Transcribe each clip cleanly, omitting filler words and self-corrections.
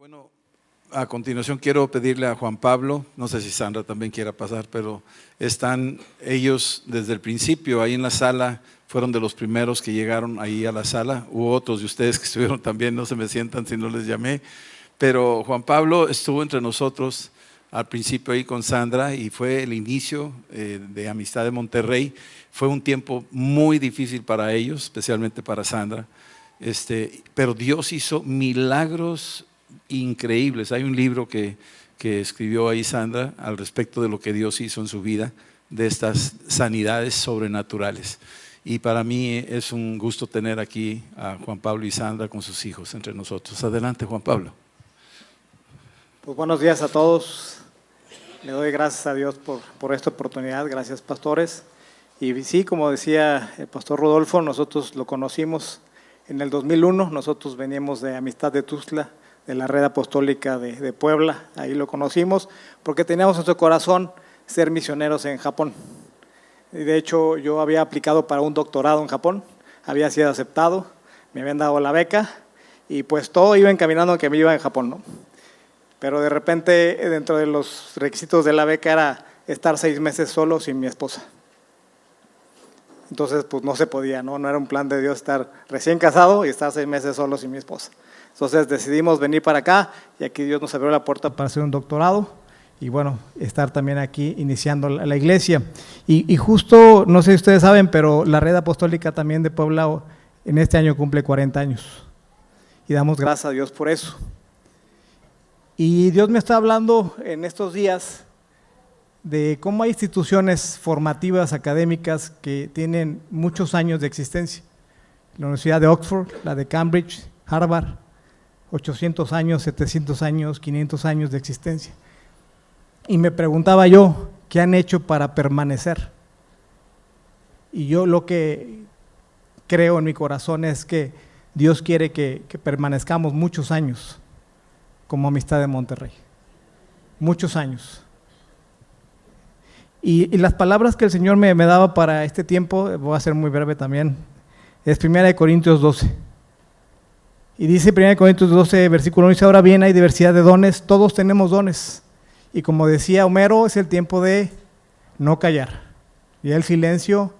Bueno, a continuación quiero pedirle a Juan Pablo, no sé si Sandra también quiera pasar, pero están ellos desde el principio ahí en la sala, fueron de los primeros que llegaron ahí a la sala. Hubo otros de ustedes que estuvieron también, no se me sientan si no les llamé, pero Juan Pablo estuvo entre nosotros al principio ahí con Sandra y fue el inicio de Amistad de Monterrey. Fue un tiempo muy difícil para ellos, especialmente para Sandra, pero Dios hizo milagros increíbles. Hay un libro que escribió ahí Sandra al respecto de lo que Dios hizo en su vida, de estas sanidades sobrenaturales. Y para mí es un gusto tener aquí a Juan Pablo y Sandra con sus hijos entre nosotros. Adelante, Juan Pablo. Pues buenos días a todos. Le doy gracias a Dios por esta oportunidad. Gracias, pastores. Y sí, como decía el pastor Rodolfo, nosotros lo conocimos en el 2001. Nosotros veníamos de Amistad de Tuxtla, de la red apostólica de Puebla. Ahí lo conocimos porque teníamos en nuestro corazón ser misioneros en Japón. Y de hecho, yo había aplicado para un doctorado en Japón, había sido aceptado, me habían dado la beca y pues todo iba encaminando a que me iba en Japón, ¿no? Pero de repente, dentro de los requisitos de la beca era estar 6 meses solo sin mi esposa. Entonces, pues no se podía, ¿no? No era un plan de Dios estar recién casado y estar 6 meses solo sin mi esposa. Entonces decidimos venir para acá y aquí Dios nos abrió la puerta para hacer un doctorado y bueno, estar también aquí iniciando la iglesia. Y justo, no sé si ustedes saben, pero la red apostólica también de Puebla en este año cumple 40 años y damos gracias a Dios por eso. Y Dios me está hablando en estos días de cómo hay instituciones formativas, académicas que tienen muchos años de existencia. La Universidad de Oxford, la de Cambridge, Harvard, 800 años, 700 años, 500 años de existencia. Y me preguntaba yo, ¿qué han hecho para permanecer? Y yo lo que creo en mi corazón es que Dios quiere que permanezcamos muchos años como Amistad de Monterrey. Muchos años. Y las palabras que el Señor me daba para este tiempo, voy a ser muy breve también, es 1 Corintios 12. Y dice 1 Corintios 12, versículo 1, dice, ahora bien hay diversidad de dones, todos tenemos dones. Y como decía Homero, es el tiempo de no callar. Y el silencio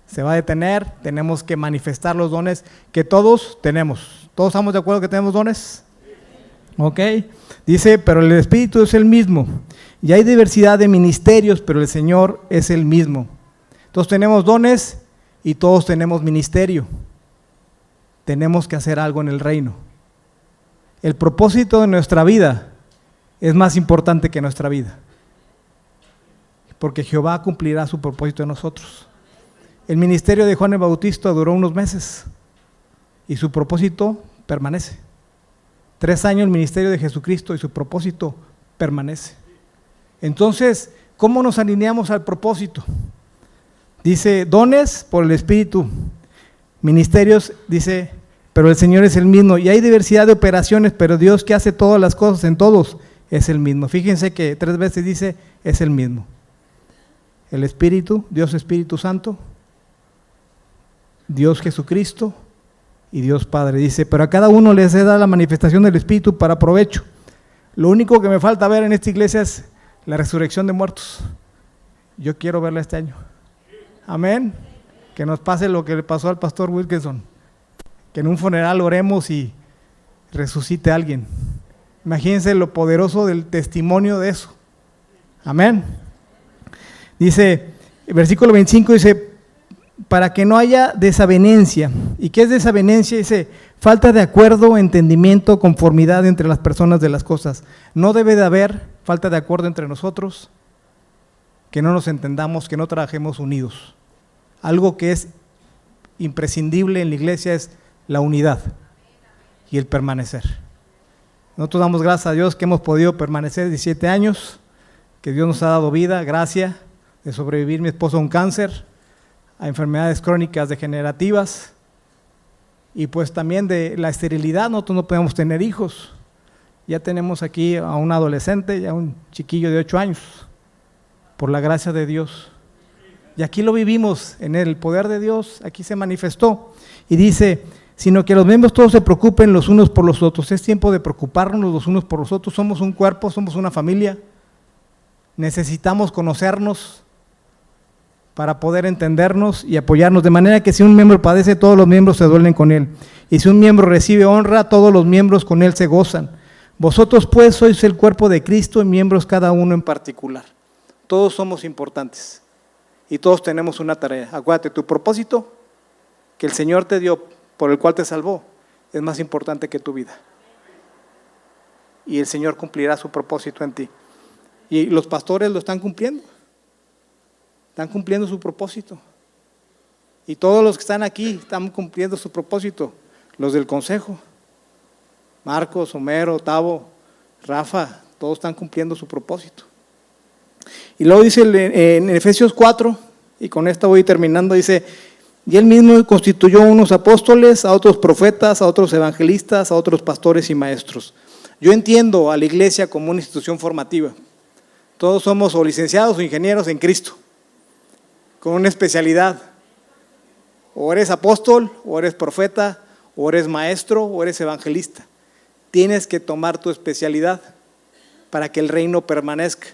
se va a detener, tenemos que manifestar los dones que todos tenemos. ¿Todos estamos de acuerdo que tenemos dones? Ok. Dice, pero el Espíritu es el mismo. Y hay diversidad de ministerios, pero el Señor es el mismo. Todos tenemos dones y todos tenemos ministerio. Tenemos que hacer algo en el reino. El propósito de nuestra vida es más importante que nuestra vida, porque Jehová cumplirá su propósito en nosotros. El ministerio de Juan el Bautista duró unos meses y su propósito permanece. 3 años el ministerio de Jesucristo y su propósito permanece. Entonces, ¿cómo nos alineamos al propósito? Dice, dones por el Espíritu, ministerios, dice, pero el Señor es el mismo. Y hay diversidad de operaciones, pero Dios que hace todas las cosas en todos es el mismo. Fíjense que 3 veces dice, es el mismo. El Espíritu, Dios Espíritu Santo, Dios Jesucristo y Dios Padre. Dice, pero a cada uno les da la manifestación del Espíritu para provecho. Lo único que me falta ver en esta iglesia es la resurrección de muertos. Yo quiero verla este año. Amén. Que nos pase lo que le pasó al pastor Wilkinson, que en un funeral oremos y resucite a alguien. Imagínense lo poderoso del testimonio de eso. Amén. Dice, versículo 25 dice, para que no haya desavenencia. ¿Y qué es desavenencia? Dice, falta de acuerdo, entendimiento, conformidad entre las personas de las cosas. No debe de haber falta de acuerdo entre nosotros, que no nos entendamos, que no trabajemos unidos. Algo que es imprescindible en la iglesia es la unidad y el permanecer. Nosotros damos gracias a Dios que hemos podido permanecer 17 años, que Dios nos ha dado vida, gracia de sobrevivir mi esposo a un cáncer, a enfermedades crónicas degenerativas y pues también de la esterilidad. Nosotros no podemos tener hijos. Ya tenemos aquí a un adolescente, ya un chiquillo de 8 años, por la gracia de Dios. Y aquí lo vivimos, en el poder de Dios, aquí se manifestó. Y dice, sino que los miembros todos se preocupen los unos por los otros. Es tiempo de preocuparnos los unos por los otros. Somos un cuerpo, somos una familia. Necesitamos conocernos para poder entendernos y apoyarnos, de manera que si un miembro padece, todos los miembros se duelen con él. Y si un miembro recibe honra, todos los miembros con él se gozan. Vosotros pues sois el cuerpo de Cristo y miembros cada uno en particular. Todos somos importantes y todos tenemos una tarea. Acuérdate, tu propósito que el Señor te dio, por el cual te salvó, es más importante que tu vida. Y el Señor cumplirá su propósito en ti. Y los pastores lo están cumpliendo. Están cumpliendo su propósito. Y todos los que están aquí están cumpliendo su propósito. Los del consejo, Marcos, Homero, Tavo, Rafa, todos están cumpliendo su propósito. Y luego dice en Efesios 4, y con esta voy terminando, dice: y él mismo constituyó unos apóstoles, a otros profetas, a otros evangelistas, a otros pastores y maestros. Yo entiendo a la iglesia como una institución formativa. Todos somos o licenciados o ingenieros en Cristo, con una especialidad. O eres apóstol, o eres profeta, o eres maestro, o eres evangelista. Tienes que tomar tu especialidad para que el reino permanezca.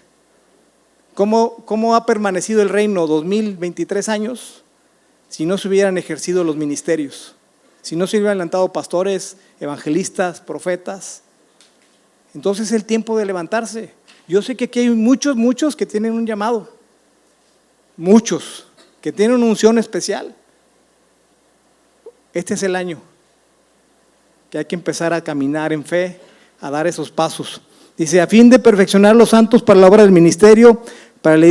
¿Cómo ha permanecido el reino 2023 años? Si no se hubieran ejercido los ministerios, si no se hubieran levantado pastores, evangelistas, profetas. Entonces es el tiempo de levantarse. Yo sé que aquí hay muchos que tienen un llamado, muchos que tienen una unción especial. Este es el año que hay que empezar a caminar en fe, a dar esos pasos. Dice: a fin de perfeccionar los santos para la obra del ministerio, para la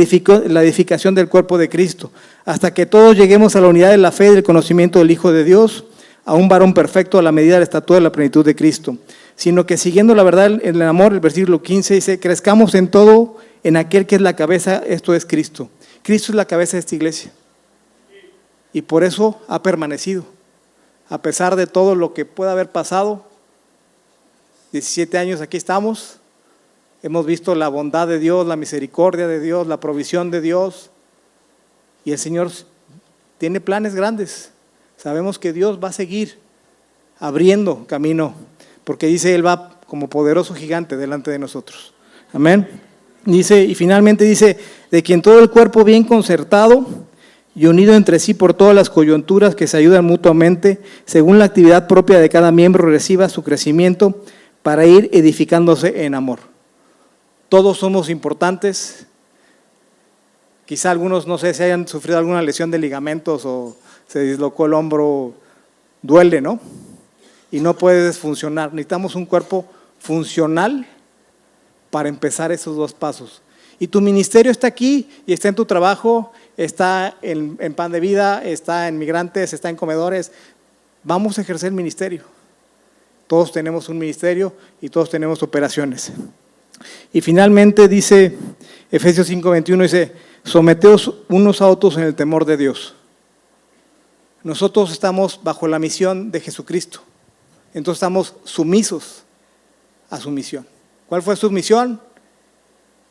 edificación del cuerpo de Cristo, hasta que todos lleguemos a la unidad de la fe y del conocimiento del Hijo de Dios, a un varón perfecto a la medida de la estatura de la plenitud de Cristo, sino que siguiendo la verdad en el amor, el versículo 15 dice: crezcamos en todo en aquel que es la cabeza, esto es Cristo. Cristo es la cabeza de esta iglesia y por eso ha permanecido, a pesar de todo lo que pueda haber pasado. 17 años aquí estamos. Hemos visto la bondad de Dios, la misericordia de Dios, la provisión de Dios. Y el Señor tiene planes grandes. Sabemos que Dios va a seguir abriendo camino, porque dice: Él va como poderoso gigante delante de nosotros. Amén. Dice, y finalmente dice: de quien todo el cuerpo bien concertado y unido entre sí por todas las coyunturas que se ayudan mutuamente, según la actividad propia de cada miembro, reciba su crecimiento para ir edificándose en amor. Todos somos importantes. Quizá algunos, no sé si hayan sufrido alguna lesión de ligamentos o se dislocó el hombro, duele, ¿no? Y no puedes funcionar. Necesitamos un cuerpo funcional para empezar esos dos pasos. Y tu ministerio está aquí y está en tu trabajo, está en Pan de Vida, está en Migrantes, está en Comedores. Vamos a ejercer el ministerio. Todos tenemos un ministerio y todos tenemos operaciones. Y finalmente dice Efesios 5:21, dice: someteos unos a otros en el temor de Dios. Nosotros estamos bajo la misión de Jesucristo, entonces estamos sumisos a su misión. ¿Cuál fue su misión?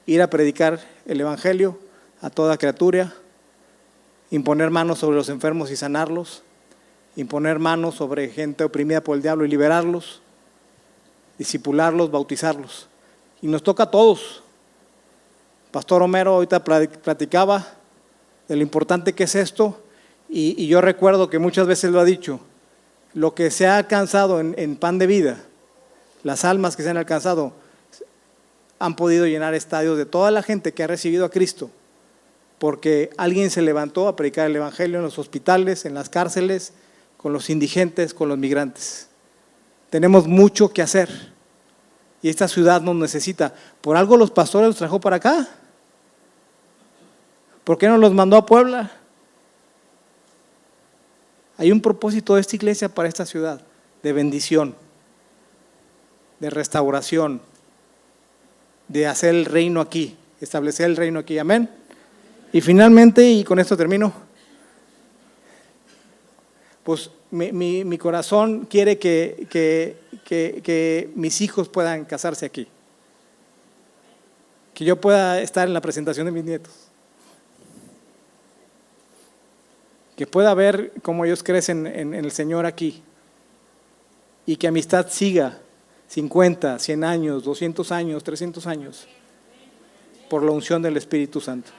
Ir a predicar el evangelio a toda criatura, imponer manos sobre los enfermos y sanarlos, imponer manos sobre gente oprimida por el diablo y liberarlos, discipularlos, bautizarlos. Y nos toca a todos. Pastor Homero ahorita platicaba de lo importante que es esto, y yo recuerdo que muchas veces lo ha dicho: lo que se ha alcanzado en Pan de Vida, las almas que se han alcanzado, han podido llenar estadios de toda la gente que ha recibido a Cristo, porque alguien se levantó a predicar el evangelio en los hospitales, en las cárceles, con los indigentes, con los migrantes. Tenemos mucho que hacer. Y esta ciudad nos necesita. Por algo los pastores los trajo para acá. ¿Por qué no los mandó a Puebla? Hay un propósito de esta iglesia para esta ciudad, de bendición, de restauración, de hacer el reino aquí, establecer el reino aquí. Amén. Y finalmente, y con esto termino, pues mi corazón quiere que mis hijos puedan casarse aquí, que yo pueda estar en la presentación de mis nietos, que pueda ver cómo ellos crecen en el Señor aquí, y que amistad siga 50, 100 años, 200 años, 300 años, por la unción del Espíritu Santo.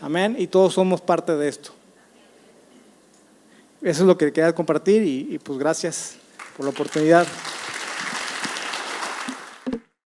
Amén. Y todos somos parte de esto. Eso es lo que quería compartir y pues gracias por la oportunidad.